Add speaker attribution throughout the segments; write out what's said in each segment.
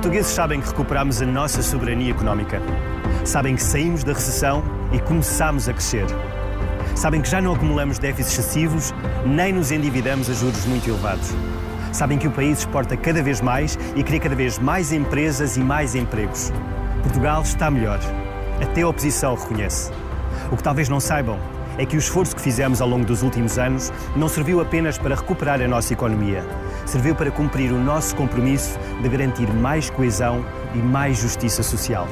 Speaker 1: portugueses sabem que recuperamos a nossa soberania económica. Sabem que saímos da recessão e começamos a crescer. Sabem que já não acumulamos déficits excessivos, nem nos endividamos a juros muito elevados. Sabem que o país exporta cada vez mais e cria cada vez mais empresas e mais empregos. Portugal está melhor. Até a oposição o reconhece. O que talvez não saibam é que o esforço que fizemos ao longo dos últimos anos não serviu apenas para recuperar a nossa economia. Serviu para cumprir o nosso compromisso de garantir mais coesão e mais justiça social.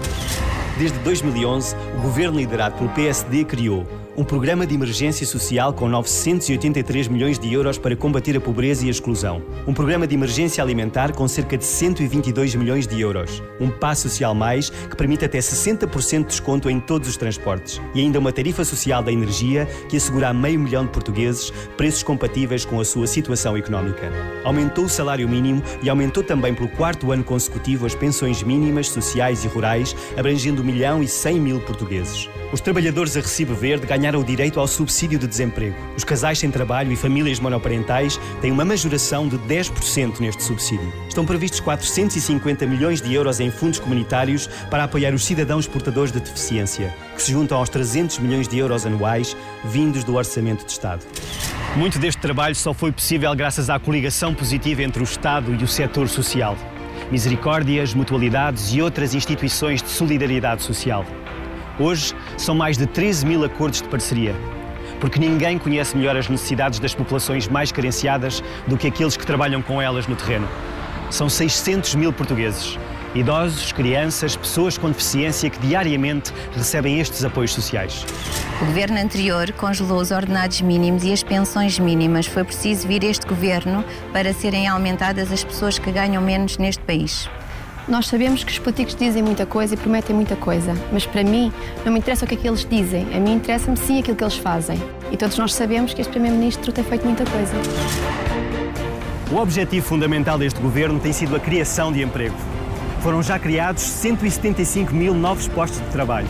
Speaker 1: Desde 2011, o governo liderado pelo PSD criou um programa de emergência social com 983 milhões de euros para combater a pobreza e a exclusão. Um programa de emergência alimentar com cerca de 122 milhões de euros. Um passe social mais que permite até 60% de desconto em todos os transportes. E ainda uma tarifa social da energia que assegura a 500 mil de portugueses preços compatíveis com a sua situação económica. Aumentou o salário mínimo e aumentou também pelo 4º ano consecutivo as pensões mínimas, sociais e rurais, abrangendo 1.100.000 portugueses. Os trabalhadores a recibo verde ganharam o direito ao subsídio de desemprego. Os casais sem trabalho e famílias monoparentais têm uma majoração de 10% neste subsídio. Estão previstos 450 milhões de euros em fundos comunitários para apoiar os cidadãos portadores de deficiência, que se juntam aos 300 milhões de euros anuais vindos do Orçamento de Estado. Muito deste trabalho só foi possível graças à coligação positiva entre o Estado e o setor social. Misericórdias, mutualidades e outras instituições de solidariedade social. Hoje, são mais de 13 mil acordos de parceria, porque ninguém conhece melhor as necessidades das populações mais carenciadas do que aqueles que trabalham com elas no terreno. São 600 mil portugueses, idosos, crianças, pessoas com deficiência que diariamente recebem estes apoios sociais.
Speaker 2: O governo anterior congelou os ordenados mínimos e as pensões mínimas. Foi preciso vir este governo para serem aumentadas as pessoas que ganham menos neste país.
Speaker 3: Nós sabemos que os políticos dizem muita coisa e prometem muita coisa, mas para mim não me interessa o que é que eles dizem, a mim interessa-me sim aquilo que eles fazem. E todos nós sabemos que este Primeiro-Ministro tem feito muita coisa.
Speaker 1: O objetivo fundamental deste governo tem sido a criação de emprego. Foram já criados 175 mil novos postos de trabalho.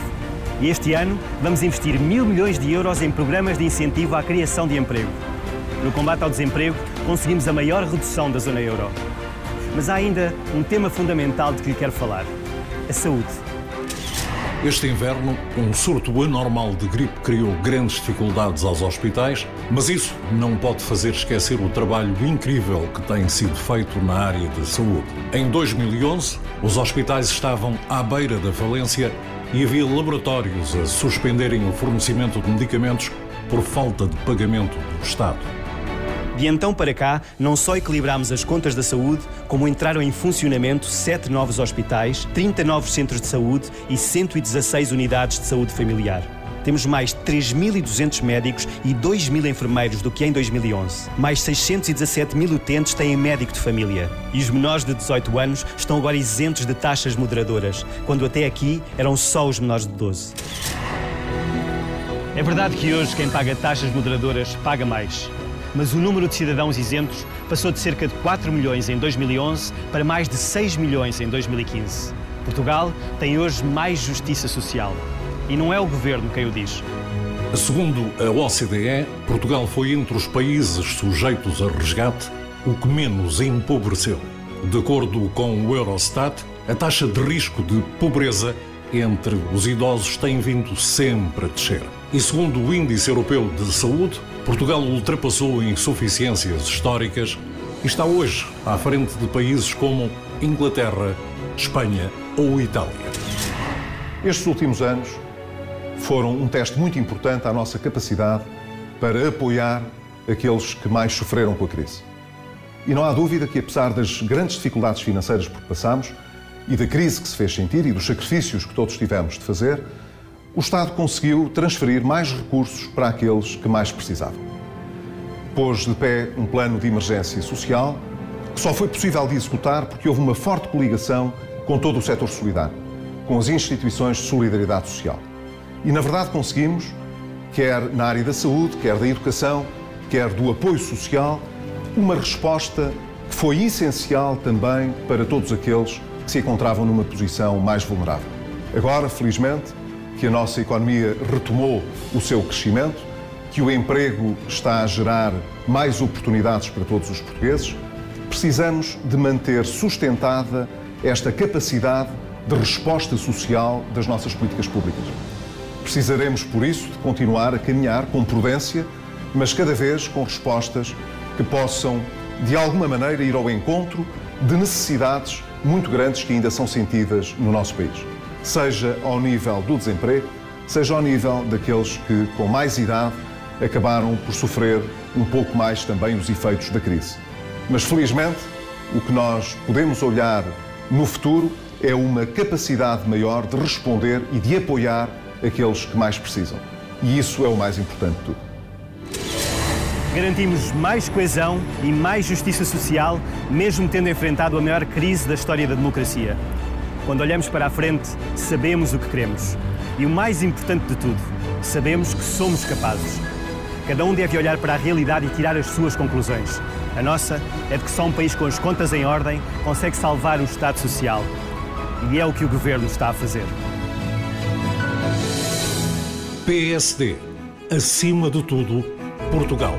Speaker 1: E este ano vamos investir 1.000 milhões de euros em programas de incentivo à criação de emprego. No combate ao desemprego, conseguimos a maior redução da zona euro. Mas há ainda um tema fundamental de que lhe quero falar: a saúde.
Speaker 4: Este inverno, um surto anormal de gripe criou grandes dificuldades aos hospitais, mas isso não pode fazer esquecer o trabalho incrível que tem sido feito na área da saúde. Em 2011, os hospitais estavam à beira da falência e havia laboratórios a suspenderem o fornecimento de medicamentos por falta de pagamento do Estado.
Speaker 1: De então para cá, não só equilibramos as contas da saúde, como entraram em funcionamento 7 novos hospitais, 30 novos centros de saúde e 116 unidades de saúde familiar. Temos mais 3.200 médicos e 2.000 enfermeiros do que em 2011. Mais 617 mil utentes têm médico de família. E os menores de 18 anos estão agora isentos de taxas moderadoras, quando até aqui eram só os menores de 12. É verdade que hoje quem paga taxas moderadoras paga mais. Mas o número de cidadãos isentos passou de cerca de 4 milhões em 2011 para mais de 6 milhões em 2015. Portugal tem hoje mais justiça social. E não é o governo quem o diz.
Speaker 4: Segundo a OCDE, Portugal foi entre os países sujeitos a resgate o que menos empobreceu. De acordo com o Eurostat, a taxa de risco de pobreza entre os idosos tem vindo sempre a descer. E segundo o Índice Europeu de Saúde, Portugal ultrapassou insuficiências históricas e está hoje à frente de países como Inglaterra, Espanha ou Itália.
Speaker 5: Estes últimos anos foram um teste muito importante à nossa capacidade para apoiar aqueles que mais sofreram com a crise. E não há dúvida que, apesar das grandes dificuldades financeiras por que passamos e da crise que se fez sentir e dos sacrifícios que todos tivemos de fazer, o Estado conseguiu transferir mais recursos para aqueles que mais precisavam. Pôs de pé um plano de emergência social que só foi possível de executar porque houve uma forte coligação com todo o setor solidário, com as instituições de solidariedade social. E, na verdade, conseguimos, quer na área da saúde, quer da educação, quer do apoio social, uma resposta que foi essencial também para todos aqueles que se encontravam numa posição mais vulnerável. Agora, felizmente, que a nossa economia retomou o seu crescimento, que o emprego está a gerar mais oportunidades para todos os portugueses, precisamos de manter sustentada esta capacidade de resposta social das nossas políticas públicas. Precisaremos, por isso, de continuar a caminhar com prudência, mas cada vez com respostas que possam, de alguma maneira, ir ao encontro de necessidades muito grandes que ainda são sentidas no nosso país. Seja ao nível do desemprego, seja ao nível daqueles que, com mais idade, acabaram por sofrer um pouco mais também os efeitos da crise. Mas, felizmente, o que nós podemos olhar no futuro é uma capacidade maior de responder e de apoiar aqueles que mais precisam. E isso é o mais importante de tudo.
Speaker 1: Garantimos mais coesão e mais justiça social, mesmo tendo enfrentado a maior crise da história da democracia. Quando olhamos para a frente, sabemos o que queremos. E o mais importante de tudo, sabemos que somos capazes. Cada um deve olhar para a realidade e tirar as suas conclusões. A nossa é de que só um país com as contas em ordem consegue salvar o Estado Social. E é o que o Governo está a fazer.
Speaker 4: PSD. Acima de tudo, Portugal.